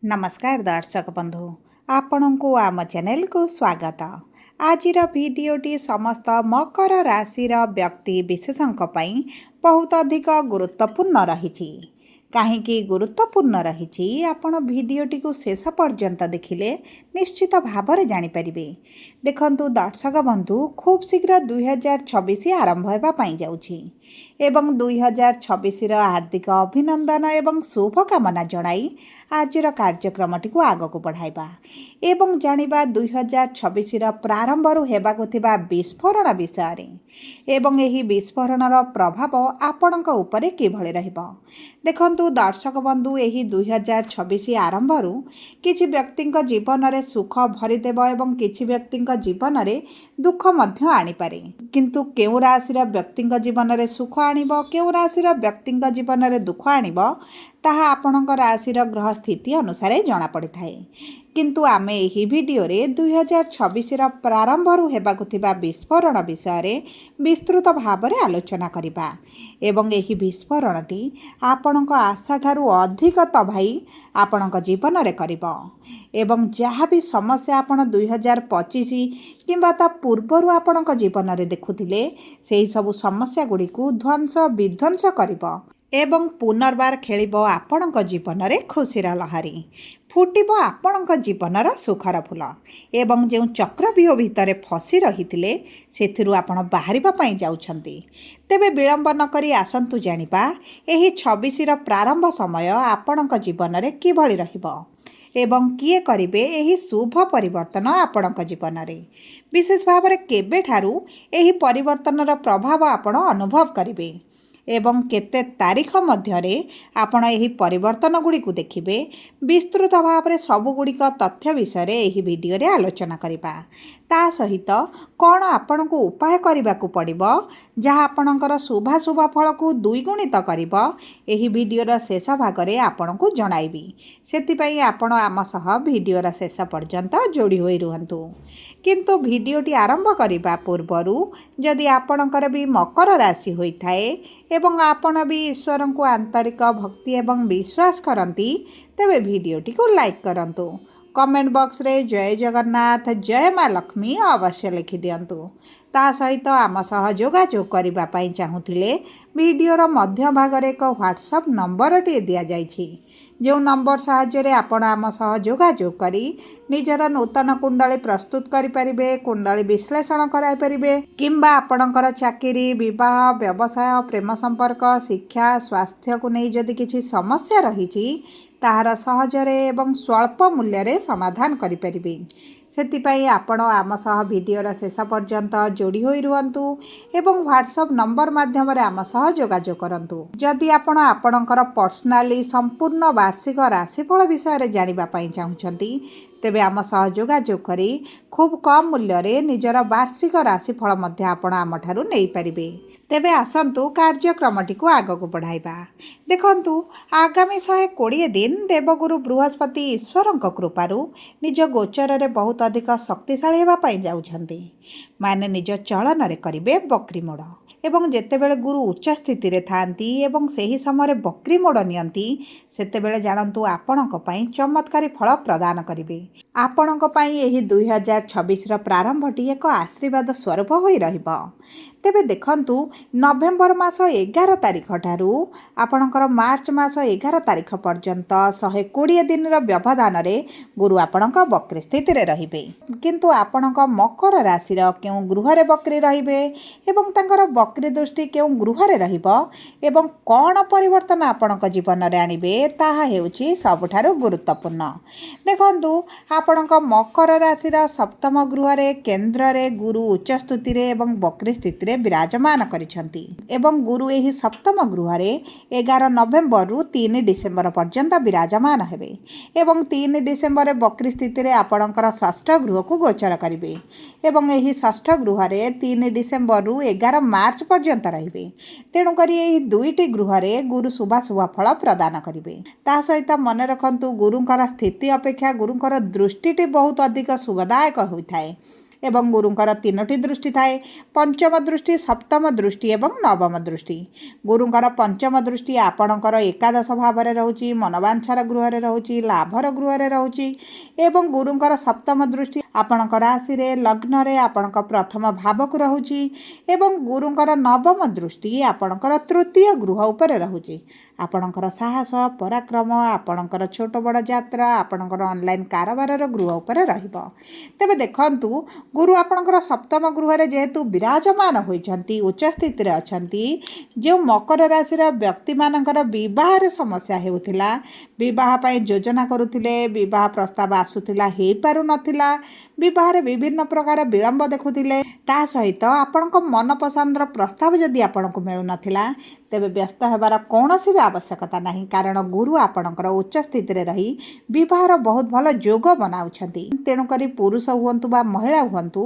नमस्कार दर्शक बंधु आपण को आम चैनल को स्वागत। आजिर भिडियोटी समस्त मकर राशि व्यक्ति विशेषों बहुत अधिक गुरुत्वपूर्ण रही। कहीं गुरुत्वपूर्ण रही आपण भिडियोटी को शेष पर्यंत देखिले निश्चित भाव में जापर। देखंतु दर्शक बंधु खूब शीघ्र 2026 आरंभ होगापाई जाउछि एवं 2026 हार्दिक अभिनंदन एवं शुभकामना जणाई आजिर कार्यक्रमटी को आग को बढ़ाइबा एवं जानिबा 2026 प्रारंभ हेबाकु थिबा विस्फोरण विषय एवं एही विस्फोरणर प्रभाव आपणक उपरे किभଳି रहिबो। देखंतु दर्शक बंधु एही 2026 आरंभ किछि व्यक्तिंक जीवन रे सुख भरिदेव एवं किछि व्यक्तिंक जीवन रे दुख मध्य आनी पारे। किंतु केउ राशि व्यक्तिंक जीवन रे सुख आनिबो केउ राशि व्यक्तिंक जीवन रे दुख आनिबो ताहा आपणक राशिर ग्रह स्थिति अनुसार जना पड़ी थाए। किंतु आमे एही वीडियो रे 2026 प्रारंभ हेबाकु थिबा विस्फोरण विषय विस्तृत भाव में आलोचना करिबा एवं एही विस्फोरणटी आपणक आशा ठारू अधिक तबाही आपणक जीवन रे करिबो एवं जहाँ भी समस्या आपण 2025 किंबा ता पूर्वरु आपणक जीवन रे देखुथिले सेही सब समस्या गुडी को ध्वंस विध्वंस करिबो एवं पुनर्बार खेलिबो आपणक जीवन रे खुशीर लहरी फुटिबो आपणक जीवनर सुखर फूल एवं जो चक्रव्यूह भितर फसी रहिथिले सेथिरु आपण बाहरिबा पई जाउछंती। तेबे विलंब न करी आसंतु जानिबा एही 26 प्रारंभ समय आपणक जीवन रे किभଳି रहिबो एवं किए करिबे एही शुभ परिवर्तन आपणक जीवन रे विशेष भाव रे केबे ठारू एही परिवर्तनर प्रभाव आपण अनुभव करिबे एवं केते तारीख मध्यरे आपण एही परिवर्तन गुडी को देखिबे। विस्तृत भाव में सबुगुड़िक तथ्य विषय एही वीडियो रे आलोचना करिबा। ता सहित कौन आपण को उपाय करने को पड़िबो जहाँ आपणकर शुभाशुभ फल को द्विगुणित करिबो एही वीडियोर शेष भाग में आपण को जणाइबी। सेतिपई आपण आम सह वीडियोर शेष पर्यंत जोड़ी होई रुहंतु। किंतु वीडियोटी आरंभ करिबा पूर्वरु जदि आपणकर भी मकर राशि होइथाए एवं आपण भी ईश्वर को आंतरिक भक्ति एवं विश्वास करती तेबे वीडियोटी को लाइक करंतु। कमेंट बॉक्स रे जय जगन्नाथ जय माँ लक्ष्मी अवश्य लिखि दियंतु। ता सहित आम सह जोगाजोग करिबा पई चाहुथिले वीडियोर मध्य भाग रे एक व्हाट्सएप नंबर टी दिया जाइछि जो नंबर साहाय्य आपण आम सह जोगाजोग करी निजर नूतन कुंडली प्रस्तुत करि परिबे कुंडली विश्लेषण कराई परिबे किंबा आपणकर चाकरी विवाह व्यवसाय प्रेम संपर्क शिक्षा स्वास्थ्य को नहीं जदि किछि समस्या रहिछि ताहार सहजरे एवं स्वल्प मूल्य रे समाधान करि परिबे। सेतिपई आपण आम सह वीडियोर शेष पर्यंत जोड़ी होई रुहंतु एवं व्हाट्सएप नंबर माध्यम रे आम सह जोगाजोग करंतु। जदि आपण आपणकर पर्सनाली संपूर्ण वार्षिक राशिफल विषय रे जानिबा पई चाहुछंती तेबे आम सह जोगाजोग करी खूब कम मूल्य रे निजर वार्षिक राशिफल मध्य आपण आम ठारू नै परिबे। तेबे आसंतु कार्यक्रमटी को आग को बढ़ाइबा। देखंतु आगामी 120 दिन देवगुरु बृहस्पति ईश्वर कृपारू निज गोचर रे बहुत अधिक शक्तिशाली हेबा पई जाउछंती। माने निज चलन रे करिबे बकरी मोड़ एवं जेतेबेले गुरु उच्च स्थिति रे थांती एवं सेही समय बकरी मोड़ नियंती सेतेबेले जानंतु आपणक पई चमत्कारी फल प्रदान करिवे। आपणक पई एही 2026 प्रारंभटी एक आशीर्वाद स्वरूप होई रहिबो। तेबे देखंतु नवेम्बर मास 11 तारिख ठारू आपणकर मार्च मास 11 तारिख पर्यंत 120 दिन व्यवधान रे गुरु आपणक बकरी स्थिति रे रहिबे। किंतु आपणक मकर राशि केउ गृह रे बकरी रहिबे एवं तांकर बकरी दृष्टि केउ गृह रे रहिबो एवं कोन परिवर्तन आपणक जीवन रे आनिबे ताहा हेउची सबठारु गुरुत्वपूर्ण। देखंतु आपणक मकर राशि सप्तम गृह रे केंद्र रे गुरु उच्च स्थिति रे एवं बकरी स्थिति रे विराजमान करिसंती एवं गुरु एही सप्तम गृह रे 11 नवेम्बर रु 3 डिसेम्बर पर्यंत विराजमान हेबे एवं 3 डिसेम्बर बकरी स्थिति रे आपणकर षष्ठ गृह को गोचर करिवे एवं एही षष्ठ गृह रे 3 डिसेम्बर रु 11 मार्च पर्यंत रहिबे। तेणु करी एही दुईटी गृह रे गुरु शुभाशुभ फल प्रदान करिवे। ता सहित मन रखंतु गुरुंकर स्थिति अपेक्षा गुरुंकर दृष्टिटी बहुत अधिक शुभदायक होइथाए ଏବଂ ଗୁରୁଙ୍କର 3ଟି ଦୃଷ୍ଟି ଥାଏ। ପଞ୍ଚମ ଦୃଷ୍ଟି, ସପ୍ତମ ଦୃଷ୍ଟି ଏବଂ ନବମ ଦୃଷ୍ଟି। ଗୁରୁଙ୍କର ପଞ୍ଚମ ଦୃଷ୍ଟି ଆପଣଙ୍କର ଏକାଦଶ ଭାବରେ ରହୁଛି, ମନବାଞ୍ଛାର ଗୃହରେ ରହୁଛି, ଲାଭର ଗୃହରେ ରହୁଛି। ଏବଂ ଗୁରୁଙ୍କର ସପ୍ତମ ଦୃଷ୍ଟି ଆପଣଙ୍କ ରାଶିରେ, ଲଗ୍ନରେ, ଆପଣଙ୍କ ପ୍ରଥମ ଭାବକୁ ରହୁଛି। ଏବଂ ଗୁରୁଙ୍କର ନବମ ଦୃଷ୍ଟି ଆପଣଙ୍କର ତୃତୀୟ ଗୃହ ଉପରେ ରହୁଛି। ଆପଣଙ୍କର ସାହସ, ପରାକ୍ରମ, ଆପଣଙ୍କର ଛୋଟ ବଡ଼ ଯାତ୍ରା, ଆପଣଙ୍କର ଅନଲାଇନ୍ କାରବାରର ଗୃହ ଉପରେ ରହିବ। ତେବେ ଦେଖନ୍ତୁ, ଗୁରୁ ଆପଣଙ୍କର ସପ୍ତମ ଗୃହରେ ଯେହେତୁ ବିରାଜମାନ ହୋଇଛନ୍ତି, ଉଚ୍ଚ ସ୍ଥିତିରେ ଅଛନ୍ତି, ଯେଉଁ ମକର ରାଶିର ବ୍ୟକ୍ତିମାନଙ୍କର ବିବାହରେ ସମସ୍ୟା ହେଉଥିଲା, ବିବାହ ପାଇଁ ଯୋଜନା କରୁଥିଲେ, ବିବାହ ପ୍ରସ୍ତାବ ଆସୁଥିଲା ହେଇପାରୁନଥିଲା, ବିବାହରେ ବିଭିନ୍ନ ପ୍ରକାର ବିଳମ୍ବ ଦେଖୁଥିଲେ, ତା ସହିତ ଆପଣଙ୍କ ମନପସନ୍ଦର ପ୍ରସ୍ତାବ ଯଦି ଆପଣଙ୍କୁ ମିଳୁନଥିଲା, ତେବେ ବ୍ୟସ୍ତ ହେବାର କୌଣସି ବି ଆବଶ୍ୟକତା ନାହିଁ। କାରଣ ଗୁରୁ ଆପଣଙ୍କର ଉଚ୍ଚ ସ୍ଥିତିରେ ରହି ବିବାହର ବହୁତ ଭଲ ଯୋଗ ବନାଉଛନ୍ତି। ତେଣୁକରି ପୁରୁଷ ହୁଅନ୍ତୁ ବା ମହିଳା ହୁଅନ୍ତୁ,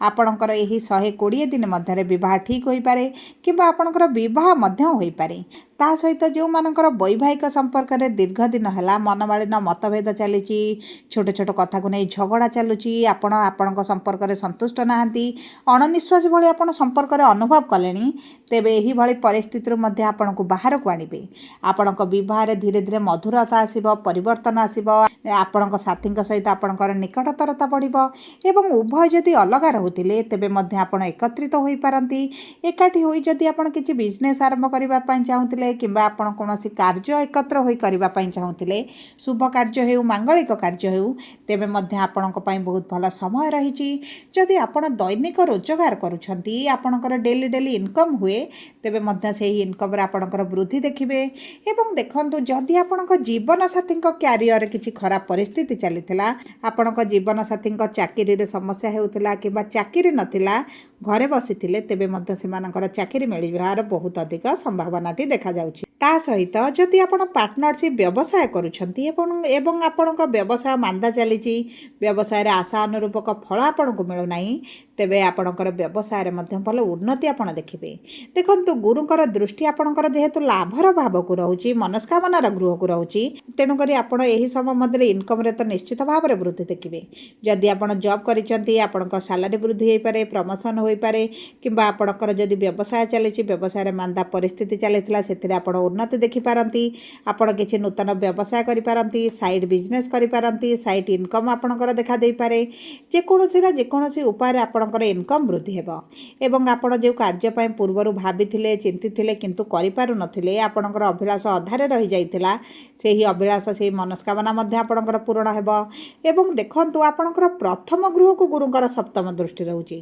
ଆପଣଙ୍କର ଏହି 120 ଦିନ ମଧ୍ୟରେ ବିବାହ ଠିକ୍ ହୋଇପାରେ କିମ୍ବା ଆପଣଙ୍କର ବିବାହ ମଧ୍ୟ ହୋଇପାରେ। ତା ସହିତ ଯେଉଁମାନଙ୍କର ବୈବାହିକ ସମ୍ପର୍କରେ ଦୀର୍ଘ ଦିନ ହେଲା ମନମାଳିନ, ମତଭେଦ ଚାଲିଛି, ଛୋଟ ଛୋଟ କଥାକୁ ନେଇ ଝଗଡ଼ା ଚାଲୁଛି, ଆପଣ ଆପଣଙ୍କ ସମ୍ପର୍କରେ ସନ୍ତୁଷ୍ଟ ନାହାନ୍ତି, ଅଣନିଶ୍ୱାସୀ ଭଳି ଆପଣ ସମ୍ପର୍କରେ ଅନୁଭବ କଲେଣି, ତେବେ ଏହିଭଳି ପରିସ୍ଥିତିରୁ ମଧ୍ୟ ଆପଣଙ୍କୁ ବାହାରକୁ ଆଣିବେ। ଆପଣଙ୍କ ବିବାହରେ ଧୀରେ ଧୀରେ ମଧୁରତା ଆସିବ, ପରିବର୍ତ୍ତନ ଆସିବ, ଆପଣଙ୍କ ସାଥୀଙ୍କ ସହିତ ଆପଣଙ୍କର ନିକଟତରତା ବଢ଼ିବ। ଏବଂ ଉଭୟ ଯଦି ଅଲଗା ରହୁଥିଲେ, ତେବେ ମଧ୍ୟ ଆପଣ ଏକତ୍ରିତ ହୋଇପାରନ୍ତି। ଏକାଠି ହୋଇ ଯଦି ଆପଣ କିଛି ବିଜନେସ୍ ଆରମ୍ଭ କରିବା ପାଇଁ ଚାହୁଁଥିଲେ କିମ୍ବା ଆପଣ କୌଣସି କାର୍ଯ୍ୟ ଏକତ୍ର ହୋଇ କରିବା ପାଇଁ ଚାହୁଁଥିଲେ, ଶୁଭ କାର୍ଯ୍ୟ ହେଉ, ମାଙ୍ଗଳିକ କାର୍ଯ୍ୟ ହେଉ, ତେବେ ମଧ୍ୟ ଆପଣଙ୍କ ପାଇଁ ବହୁତ ଭଲ ସମୟ ରହିଛି। ଯଦି ଆପଣ ଦୈନିକ ରୋଜଗାର କରୁଛନ୍ତି, ଆପଣଙ୍କର ଡେଲି ଇନକମ୍ ହୁଏ, ତେବେ ମଧ୍ୟ ସେହି ଇନକମ୍ରେ ଆପଣଙ୍କର ବୃଦ୍ଧି ଦେଖିବେ। ଏବଂ ଦେଖନ୍ତୁ, ଯଦି ଆପଣଙ୍କ ଜୀବନସାଥୀଙ୍କ କ୍ୟାରିୟରରେ କିଛି ଖରାପ ପରିସ୍ଥିତି ଚାଲିଥିଲା, ଆପଣଙ୍କ ଜୀବନସାଥୀଙ୍କ ଚାକିରିରେ ସମସ୍ୟା ହେଉଥିଲା କିମ୍ବା ଚାକିରି ନଥିଲା, ଘରେ ବସିଥିଲେ, ତେବେ ମଧ୍ୟ ସେମାନଙ୍କର ଚାକିରି ମିଳିବାର ବହୁତ ଅଧିକ ସମ୍ଭାବନାଟି ଦେଖାଯାଉଛି। ତା ସହିତ ଯଦି ଆପଣ ପାର୍ଟନରସିପ୍ ବ୍ୟବସାୟ କରୁଛନ୍ତି ଏବଂ ଆପଣଙ୍କ ବ୍ୟବସାୟ ମାନ୍ଦା ଚାଲିଛି, ବ୍ୟବସାୟରେ ଆଶା ଅନୁରୂପକ ଫଳ ଆପଣଙ୍କୁ ମିଳୁନାହିଁ, ତେବେ ଆପଣଙ୍କର ବ୍ୟବସାୟରେ ମଧ୍ୟ ଭଲ ଉନ୍ନତି ଆପଣ ଦେଖିବେ। ଦେଖନ୍ତୁ, ଗୁରୁଙ୍କର ଦୃଷ୍ଟି ଆପଣଙ୍କର ଯେହେତୁ ଲାଭର ଭାବକୁ ରହୁଛି, ମନସ୍କାମନାର ଗୃହକୁ ରହୁଛି, ତେଣୁକରି ଆପଣ ଏହି ସମୟ ମଧ୍ୟରେ ଇନକମ୍ରେ ତ ନିଶ୍ଚିତ ଭାବରେ ବୃଦ୍ଧି ଦେଖିବେ। ଯଦି ଆପଣ ଜବ୍ କରିଛନ୍ତି, ଆପଣଙ୍କ ସାଲାରୀ ବୃଦ୍ଧି ହୋଇପାରେ, ପ୍ରମୋସନ୍ ହୋଇପାରେ, କିମ୍ବା ଆପଣଙ୍କର ଯଦି ବ୍ୟବସାୟ ଚାଲିଛି, ବ୍ୟବସାୟରେ ମାନ୍ଦା ପରିସ୍ଥିତି ଚାଲିଥିଲା, ସେଥିରେ ଆପଣ ଉନ୍ନତି ଦେଖିପାରନ୍ତି। ଆପଣ କିଛି ନୂତନ ବ୍ୟବସାୟ କରିପାରନ୍ତି, ସାଇଡ୍ ବିଜନେସ୍ କରିପାରନ୍ତି, ସାଇଡ୍ ଇନକମ୍ ଆପଣଙ୍କର ଦେଖାଦେଇପାରେ। ଯେକୌଣସି ନା ଯେକୌଣସି ଉପାୟରେ ଆପଣଙ୍କର ଇନକମ୍ ବୃଦ୍ଧି ହେବ। ଏବଂ ଆପଣ ଯେଉଁ କାର୍ଯ୍ୟ ପାଇଁ ପୂର୍ବରୁ ଭାବିଥିଲେ, ଚିନ୍ତିଥିଲେ କିନ୍ତୁ କରିପାରୁନଥିଲେ, ଆପଣଙ୍କର ଅଭିଳାଷ ଅଧାରେ ରହିଯାଇଥିଲା, ସେହି ଅଭିଳାଷ, ସେହି ମନସ୍କାମନା ମଧ୍ୟ ଆପଣଙ୍କର ପୂରଣ ହେବ। ଏବଂ ଦେଖନ୍ତୁ, ଆପଣଙ୍କର ପ୍ରଥମ ଗୃହକୁ ଗୁରୁଙ୍କର ସପ୍ତମ ଦୃଷ୍ଟି ରହୁଛି।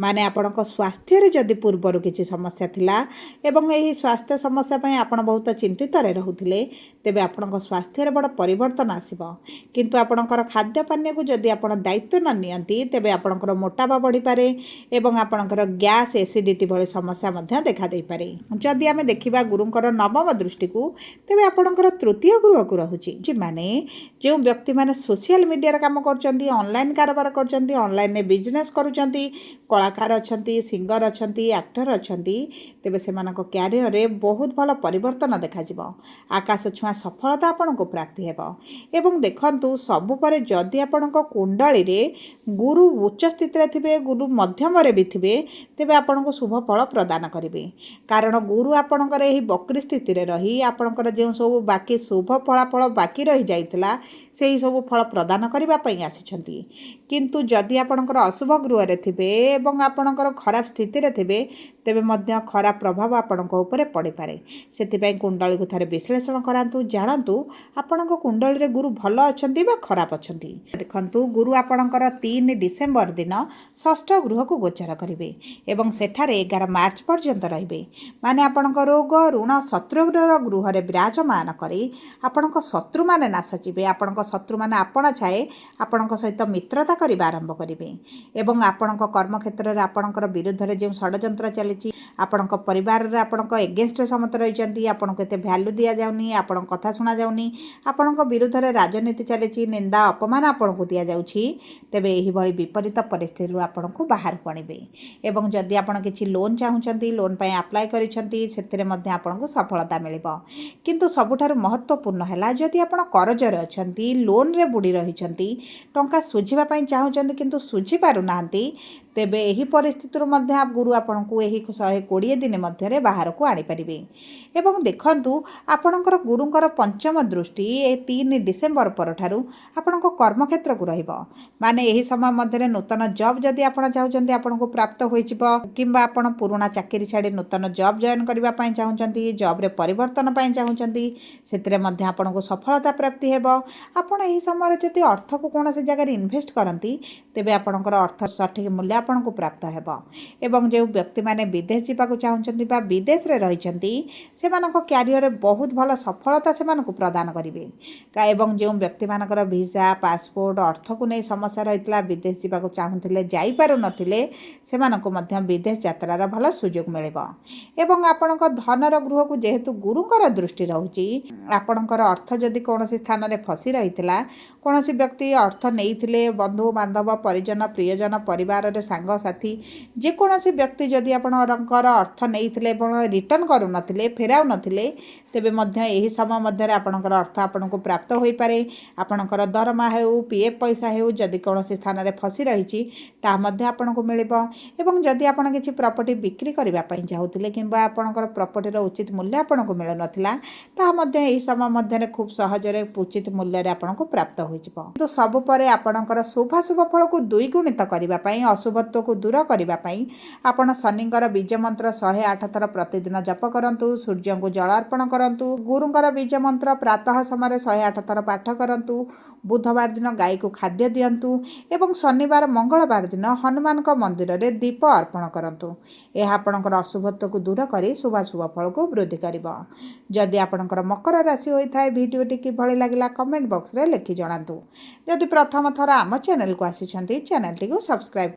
ମାନେ ଆପଣଙ୍କ ସ୍ୱାସ୍ଥ୍ୟରେ ଯଦି ପୂର୍ବରୁ କିଛି ସମସ୍ୟା ଥିଲା ଏବଂ ଏହି ସ୍ୱାସ୍ଥ୍ୟ ସମସ୍ୟା ପାଇଁ ଆପଣ ବହୁତ ଚିନ୍ତିତରେ ରହୁଥିଲେ, ତେବେ ଆପଣଙ୍କ ସ୍ୱାସ୍ଥ୍ୟରେ ବଡ଼ ପରିବର୍ତ୍ତନ ଆସିବ। କିନ୍ତୁ ଆପଣଙ୍କର ଖାଦ୍ୟ ପାନୀୟକୁ ଯଦି ଆପଣ ଦାୟିତ୍ୱ ନ ନିଅନ୍ତି, ତେବେ ଆପଣଙ୍କର ମୋଟାପା ବଢ଼ିପାରେ ଏବଂ ଆପଣଙ୍କର ଗ୍ୟାସ୍, ଏସିଡ଼ିଟି ଭଳି ସମସ୍ୟା ମଧ୍ୟ ଦେଖାଦେଇପାରେ। ଯଦି ଆମେ ଦେଖିବା ଗୁରୁଙ୍କର ନବମ ଦୃଷ୍ଟିକୁ, ତେବେ ଆପଣଙ୍କର ତୃତୀୟ ଗୃହକୁ ରହୁଛି। ମାନେ ଯେଉଁ ବ୍ୟକ୍ତିମାନେ ସୋସିଆଲ ମିଡ଼ିଆରେ କାମ କରୁଛନ୍ତି, ଅନଲାଇନ୍ କାରବାର କରୁଛନ୍ତି, ଅନଲାଇନ୍ରେ ବିଜନେସ୍ କରୁଛନ୍ତି, କଳାକାର ଅଛନ୍ତି, ସିଙ୍ଗର ଅଛନ୍ତି, ଆକ୍ଟର ଅଛନ୍ତି, ତେବେ ସେମାନଙ୍କ କ୍ୟାରିୟରରେ ବହୁତ ଭଲ ପରିବର୍ତ୍ତନ ଦେଖାଯିବ। ଆକାଶ ଛୁଆଁ ସଫଳତା ଆପଣଙ୍କୁ ପ୍ରାପ୍ତି ହେବ। ଏବଂ ଦେଖନ୍ତୁ, ସବୁ ପରେ ଯଦି ଆପଣଙ୍କ କୁଣ୍ଡଳୀରେ ଗୁରୁ ଉଚ୍ଚ ସ୍ଥିତିରେ ଥିବେ, ଗୁରୁ ମଧ୍ୟମରେ ବି ଥିବେ, ତେବେ ଆପଣଙ୍କୁ ଶୁଭ ଫଳ ପ୍ରଦାନ କରିବେ। କାରଣ ଗୁରୁ ଆପଣଙ୍କର ଏହି ବକ୍ରି ସ୍ଥିତିରେ ରହି ଆପଣଙ୍କର ଯେଉଁ ସବୁ ବାକି ଶୁଭ ଫଳାଫଳ ବାକି ରହିଯାଇଥିଲା, ସେହି ସବୁ ଫଳ ପ୍ରଦାନ କରିବା ପାଇଁ ଆସିଛନ୍ତି। କିନ୍ତୁ ଯଦି ଆପଣଙ୍କର ଅଶୁଭ ଗୃହରେ ଥିବେ ଏବଂ ଆପଣଙ୍କର ଖରାପ ସ୍ଥିତିରେ ଥିବେ, ତେବେ ମଧ୍ୟ ଖରାପ ପ୍ରଭାବ ଆପଣଙ୍କ ଉପରେ ପଡ଼ିପାରେ। ସେଥିପାଇଁ କୁଣ୍ଡଳୀକୁ ଥରେ ବିଶ୍ଳେଷଣ କରାନ୍ତୁ, ଜାଣନ୍ତୁ ଆପଣଙ୍କ କୁଣ୍ଡଳୀରେ ଗୁରୁ ଭଲ ଅଛନ୍ତି ବା ଖରାପ ଅଛନ୍ତି। ଦେଖନ୍ତୁ, ଗୁରୁ ଆପଣଙ୍କର 3 ଡିସେମ୍ବର ଦିନ ଷଷ୍ଠ ଗୃହକୁ ଗୋଚର କରିବେ ଏବଂ ସେଠାରେ 11 ମାର୍ଚ୍ଚ ପର୍ଯ୍ୟନ୍ତ ରହିବେ। ମାନେ ଆପଣଙ୍କ ରୋଗ, ଋଣ, ଶତ୍ରୁର ଗୃହରେ ବିରାଜମାନ କରି ଆପଣଙ୍କ ଶତ୍ରୁମାନେ ନାଶ ଯିବେ। ଆପଣଙ୍କ ଶତ୍ରୁମାନେ ଆପଣା ଛାଏ ଆପଣଙ୍କ ସହିତ ମିତ୍ରତା କରିବା ଆରମ୍ଭ କରିବେ ଏବଂ ଆପଣଙ୍କ କର୍ମକ୍ଷେତ୍ରରେ ଆପଣଙ୍କର ବିରୁଦ୍ଧରେ ଯେଉଁ ଷଡ଼ଯନ୍ତ୍ର ଚାଲିଛି, ଚାଲିଛି, ଆପଣଙ୍କ ପରିବାରରେ ଆପଣଙ୍କ ଏଗେନ୍ଷ୍ଟରେ ସମସ୍ତେ ରହିଛନ୍ତି, ଆପଣଙ୍କୁ ଏତେ ଭ୍ୟାଲ୍ୟୁ ଦିଆଯାଉନି, ଆପଣଙ୍କ କଥା ଶୁଣାଯାଉନି, ଆପଣଙ୍କ ବିରୁଦ୍ଧରେ ରାଜନୀତି ଚାଲିଛି, ନିନ୍ଦା ଅପମାନ ଆପଣଙ୍କୁ ଦିଆଯାଉଛି, ତେବେ ଏହିଭଳି ବିପରୀତ ପରିସ୍ଥିତିରୁ ଆପଣଙ୍କୁ ବାହାରକୁ ଆଣିବେ। ଏବଂ ଯଦି ଆପଣ କିଛି ଲୋନ୍ ଚାହୁଁଛନ୍ତି, ଲୋନ୍ ପାଇଁ ଆପ୍ଲାଏ କରିଛନ୍ତି, ସେଥିରେ ମଧ୍ୟ ଆପଣଙ୍କୁ ସଫଳତା ମିଳିବ। କିନ୍ତୁ ସବୁଠାରୁ ମହତ୍ତ୍ୱପୂର୍ଣ୍ଣ ହେଲା, ଯଦି ଆପଣ କରଜରେ ଅଛନ୍ତି, ଲୋନ୍ରେ ବୁଡ଼ି ରହିଛନ୍ତି, ଟଙ୍କା ଶୁଝିବା ପାଇଁ ଚାହୁଁଛନ୍ତି କିନ୍ତୁ ଶୁଝି ପାରୁନାହାନ୍ତି, ତେବେ ଏହି ପରିସ୍ଥିତିରୁ ମଧ୍ୟ ଗୁରୁ ଆପଣଙ୍କୁ ଏହି 120 ଦିନ ମଧ୍ୟରେ ବାହାରକୁ ଆଣିପାରିବେ। ଏବଂ ଦେଖନ୍ତୁ, ଆପଣଙ୍କର ଗୁରୁଙ୍କର ପଞ୍ଚମ ଦୃଷ୍ଟି 3 ଡିସେମ୍ବର ପରଠାରୁ ଆପଣଙ୍କ କର୍ମକ୍ଷେତ୍ରକୁ ରହିବ। ମାନେ ଏହି ସମୟ ମଧ୍ୟରେ ନୂତନ ଜବ୍ ଯଦି ଆପଣ ଚାହୁଁଛନ୍ତି ଆପଣଙ୍କୁ ପ୍ରାପ୍ତ ହୋଇଯିବ, କିମ୍ବା ଆପଣ ପୁରୁଣା ଚାକିରି ଛାଡ଼ି ନୂତନ ଜବ୍ ଜଏନ୍ କରିବା ପାଇଁ ଚାହୁଁଛନ୍ତି, ଜବ୍ରେ ପରିବର୍ତ୍ତନ ପାଇଁ ଚାହୁଁଛନ୍ତି, ସେଥିରେ ମଧ୍ୟ ଆପଣଙ୍କୁ ସଫଳତା ପ୍ରାପ୍ତି ହେବ। ଆପଣ ଏହି ସମୟରେ ଯଦି ଅର୍ଥକୁ କୌଣସି ଜାଗାରେ ଇନଭେଷ୍ଟ କରନ୍ତି, ତେବେ ଆପଣଙ୍କର ଅର୍ଥ ସଠିକ୍ ମୂଲ୍ୟ ଆପଣଙ୍କୁ ପ୍ରାପ୍ତ ହେବ। ଏବଂ ଯେଉଁ ବ୍ୟକ୍ତିମାନେ ବିଦେଶ ଯିବାକୁ ଚାହୁଁଛନ୍ତି ବା ବିଦେଶରେ ରହିଛନ୍ତି, ସେମାନଙ୍କ କ୍ୟାରିୟରରେ ବହୁତ ଭଲ ସଫଳତା ସେମାନଙ୍କୁ ପ୍ରଦାନ କରିବେ। ଏବଂ ଯେଉଁ ବ୍ୟକ୍ତିମାନଙ୍କର ଭିସା, ପାସପୋର୍ଟ, ଅର୍ଥକୁ ନେଇ ସମସ୍ୟା ରହିଥିଲା, ବିଦେଶ ଯିବାକୁ ଚାହୁଁଥିଲେ ଯାଇପାରୁନଥିଲେ, ସେମାନଙ୍କୁ ମଧ୍ୟ ବିଦେଶ ଯାତ୍ରାର ଭଲ ସୁଯୋଗ ମିଳିବ। ଏବଂ ଆପଣଙ୍କ ଧନର ଗୃହକୁ ଯେହେତୁ ଗୁରୁଙ୍କର ଦୃଷ୍ଟି ରହୁଛି, ଆପଣଙ୍କର ଅର୍ଥ ଯଦି କୌଣସି ସ୍ଥାନରେ ଫସି ରହିଥିଲା, କୌଣସି ବ୍ୟକ୍ତି ଅର୍ଥ ନେଇଥିଲେ, ବନ୍ଧୁବାନ୍ଧବ, ପରିଜନ, ପ୍ରିୟଜନ, ପରିବାରରେ ସାଙ୍ଗସାଥି, ଯେକୌଣସି ବ୍ୟକ୍ତି ଯଦି ଆପଣଙ୍କର ଅର୍ଥ ନେଇଥିଲେ ଏବଂ ରିଟର୍ଣ୍ଣ କରୁନଥିଲେ, ଫେରାଉନଥିଲେ, ତେବେ ମଧ୍ୟ ଏହି ସମୟ ମଧ୍ୟରେ ଆପଣଙ୍କର ଅର୍ଥ ଆପଣଙ୍କୁ ପ୍ରାପ୍ତ ହୋଇପାରେ। ଆପଣଙ୍କର ଦରମା ହେଉ, PF ପଇସା ହେଉ, ଯଦି କୌଣସି ସ୍ଥାନରେ ଫସି ରହିଛି, ତାହା ମଧ୍ୟ ଆପଣଙ୍କୁ ମିଳିବ। ଏବଂ ଯଦି ଆପଣ କିଛି ପ୍ରପର୍ଟି ବିକ୍ରି କରିବା ପାଇଁ ଚାହୁଁଥିଲେ, କିମ୍ବା ଆପଣଙ୍କର ପ୍ରପର୍ଟିର ଉଚିତ ମୂଲ୍ୟ ଆପଣଙ୍କୁ ମିଳୁନଥିଲା, ତାହା ମଧ୍ୟ ଏହି ସମୟ ମଧ୍ୟରେ ଖୁବ୍ ସହଜରେ ଉଚିତ ମୂଲ୍ୟରେ ଆପଣଙ୍କୁ ପ୍ରାପ୍ତ ହୋଇଯିବ। କିନ୍ତୁ ସବୁ ପରେ ଆପଣଙ୍କର ଶୁଭାଶୁଭ ଫଳକୁ ଦ୍ୱିଗୁଣିତ କରିବା ପାଇଁ, ଅଶୁଭତ୍ୱକୁ ଦୂର କରିବା ପାଇଁ ଆପଣ ଶନିଙ୍କର ବୀଜ ମନ୍ତ୍ର 108 ଥର ପ୍ରତିଦିନ ଜପ କରନ୍ତୁ, ସୂର୍ଯ୍ୟଙ୍କୁ ଜଳ ଅର୍ପଣ କରନ୍ତୁ, ଗୁରୁଙ୍କର ବୀଜ ମନ୍ତ୍ର ପ୍ରାତଃ ସମୟରେ 108 ଥର ପାଠ କରନ୍ତୁ, ବୁଧବାର ଦିନ ଗାଈକୁ ଖାଦ୍ୟ ଦିଅନ୍ତୁ ଏବଂ ଶନିବାର, ମଙ୍ଗଳବାର ଦିନ ହନୁମାନଙ୍କ ମନ୍ଦିରରେ ଦୀପ ଅର୍ପଣ କରନ୍ତୁ। ଏହା ଆପଣଙ୍କର ଅଶୁଭତ୍ୱକୁ ଦୂର କରି ଶୁଭାଶୁଭ ଫଳକୁ ବୃଦ୍ଧି କରିବ। ଯଦି ଆପଣଙ୍କର ମକର ରାଶି ହୋଇଥାଏ, ଭିଡ଼ିଓଟି କିଭଳି ଲାଗିଲା କମେଣ୍ଟ ବକ୍ସରେ ଲେଖି ଜଣାନ୍ତୁ। ଯଦି ପ୍ରଥମ ଥର ଆମ ଚ୍ୟାନେଲକୁ ଆସିଛନ୍ତି, ଚ୍ୟାନେଲଟିକୁ ସବସ୍କ୍ରାଇବ୍